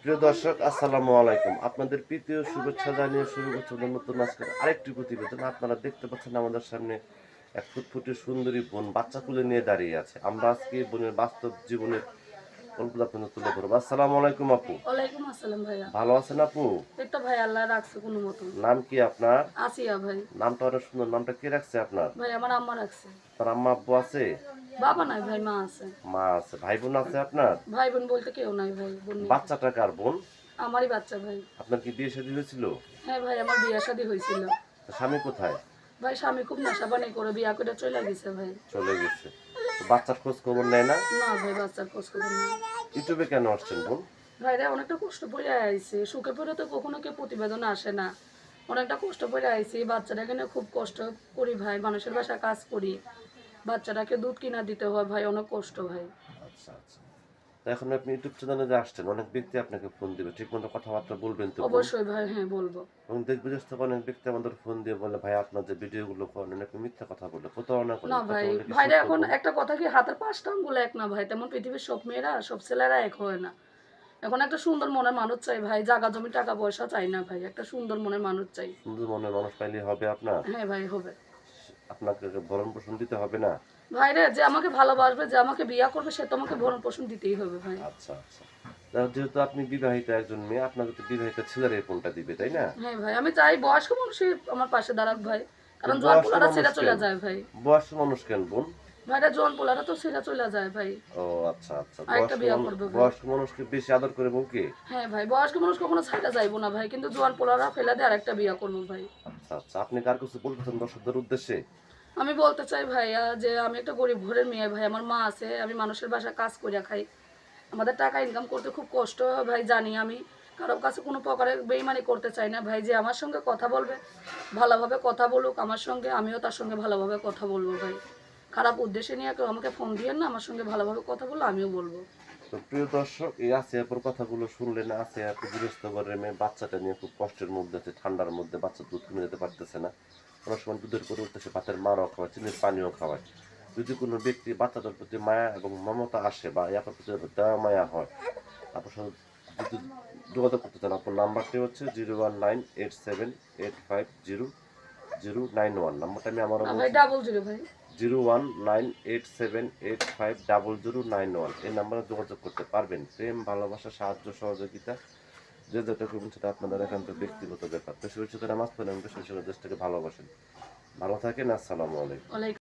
প্রিয় দর্শক, আসসালামু আলাইকুম। আপনাদের প্রীতীয় শুভেচ্ছা জানিয়ে শুরু করছে নতুন আজকের আরেকটি প্রতিবেদন। আপনারা দেখতে পাচ্ছেন আমাদের সামনে এক ফুটফুটে সুন্দরী বোন বাচ্চা কোলে নিয়ে দাঁড়িয়ে আছে। আমরা আজকে বোনের বাস্তব জীবনের গল্প আপনাদের তুলে ধরবো। আসসালামু আলাইকুম আপু। ওয়ালাইকুম আসসালাম ভাইয়া। ভালো আছেন আপু? এই তো ভাই আল্লাহ রাখছে কোনো মতন। নাম কি আপনার? আসিয়া ভাই। নামটা অনেক সুন্দর। নামটা কে রাখছে আপনার? ভাই আমার আম্মা রাখছে। আপনার আম্মা আব্বু আছে? বাবা নাই ভাই, মা আছে। মা আছে। ভাই বোন আছে আপনার? ভাই বোন বলতে কেউ নাই ভাই, বোন নেই। বাচ্চাটা কার বোন? আমারই বাচ্চা ভাই। আপনার কি বিয়ে শাদী হয়েছিল? হ্যাঁ ভাই, আমার বিয়ে শাদী হয়েছিল। তো স্বামী কোথায়? ভাই স্বামী খুব নেশাপানি করে বিয়া করে চলে গেছে ভাই। চলে গেছে। তো বাচ্চার খোঁজ খবর নেয় না? না ভাই, বাচ্চার খোঁজ খবর নেই। ইউটিউবে কেন আসছেন বোন? ভাই রে অনেকটা কষ্ট পড়ে আইছে, সুখে পড়ে তো কখনো কেউ প্রতিবেদন আসে না। অনেকটা কষ্ট পড়ে আইছি, বাচ্চাটাকে নিয়ে খুব কষ্ট করি ভাই, মানুষের বাসায় কাজ করি। বাচ্চাটাকে দুধ কিনা দিতে হয় ভাই, অনেক কষ্ট ভাই। আচ্ছা আচ্ছা। তো এখন আপনি ইউটিউব চ্যানেলে যে আসছেন, অনেক ব্যক্তি আপনাকে ফোন দিবে, ঠিক মতো কথাবার্তা বলবেন তো বোন? অবশ্যই ভাই, হ্যাঁ বলবো। এবং দেশ বিদেশ থেকে অনেক ব্যক্তি আমাদের ফোন দিয়ে বলে, ভাই আপনার যে ভিডিওগুলো করেন অনেক মিথ্যা কথা বলে, প্রতারণা করে। না কথা ভাই, বলে কি ভাইরা সত্য এখন বোন? একটা কথা কি, হাতের পাঁচটা আঙ্গুল এক না ভাই, তেমন পৃথিবীর সব মেয়েরা সব ছেলেরা এক হয় না। এখন একটা সুন্দর মনের মানুষ চাই ভাই, জাগা জমি টাকা পয়সা চাই না ভাই, একটা সুন্দর মনের মানুষ চাই। সুন্দর মনের মানুষ পাইলে হবে আপনার? হ্যাঁ ভাই হবে। আপনাকে ভরণ পোষণ দিতে হবে না? ভাই রে, যে আমাকে ভালোবাসবে, যে আমাকে বিয়া করবে, সে তো আমাকে ভরণ পোষণ দিতেই হবে ভাই। আচ্ছা আচ্ছা। যেহেতু আপনি বিবাহিত একজন মেয়ে, আপনাকে তো বিবাহিত ছেলের ফোনটা দিবে, তাই না? হ্যাঁ ভাই, আমি চাই বয়স্ক মানুষই আমার পাশে দাঁড়াক ভাই, তো কারণ জোয়ান বয়স্ক পোলারা মানুষ ছেড়ে চলে কেন? যায় ভাই। বয়স্ক মানুষ কেন বোন? ভাইরা জোয়ান পোলারা তো ছেড়ে চলে যায় ভাই। ও আচ্ছা আচ্ছা। আরেকটা বিয়া করবে ভাই। বয়স্ক মানুষকে বেশি আদর করে বউকে? হ্যাঁ ভাই, বয়স্ক মানুষ কখনো ছাইটা যাইবো না ভাই, কিন্তু জোয়ান পোলারা ফেলে দিয়ে আরেকটা বিয়া করবো ভাই। আচ্ছা আচ্ছা। আপনি কার কিছু বলতেছেন দর্শকদের উদ্দেশ্যে? আমি বলতে চাই ভাইয়া যে আমি একটা গরিব ঘরের মেয়ে ভাই, আমার মা আছে, আমি মানুষের বাসায় কাজ করে খাই। আমাদের টাকা ইনকাম করতে খুব কষ্ট হয় ভাই, জানি আমি। কারোর কাছে কোনো প্রকারের বেইমানি করতে চাই না ভাই, যে আমার সঙ্গে কথা বলবে ভালোভাবে কথা বলুক আমার সঙ্গে, আমিও তার সঙ্গে ভালোভাবে কথা বলবো ভাই। খারাপ উদ্দেশ্যে নিয়ে কেউ আমাকে ফোন দিয়েন না, আমার সঙ্গে ভালোভাবে কথা বললে আমিও বলবো। তো প্রিয় দর্শক, এই আসিয়াপুর কথাগুলো শুনলেন। আসিয়াপু গৃহস্থ ঘরের মেয়ে, বাচ্চাটা নিয়ে খুব কষ্টের মধ্যে আছে, ঠান্ডার মধ্যে বাচ্চা দুধ কিনে যেতে পারতেছে না। অনেক সময় দুধের পরিবর্তে সে ভাতের মারও খাওয়ায়, চিনির পানিও খাওয়ায়। যদি কোনো ব্যক্তি বাচ্চাটার প্রতি মায়া এবং মমতা আসে বা ইয়াপার প্রতি দেওয়া মায়া হয়, আপনার সাথে যদি যোগাযোগ করতে চান, আপনার নাম্বারটি হচ্ছে 01987850091। নাম্বারটা আমি আমারও না ভাই, বলছি, 00 ভাই। 01987850091। এই নাম্বারে যোগাযোগ করতে পারবেন। প্রেম, ভালোবাসা, সাহায্য, সহযোগিতা যে যেটা করবেন সেটা আপনাদের একান্ত ব্যক্তিগত ব্যাপার। বেশি বেশি করে নামাজ পড়েন, বেশি বেশি করে দেশটাকে ভালোবাসেন। ভালো থাকেন। আসসালামু আলাইকুম। ওয়ালাইকুম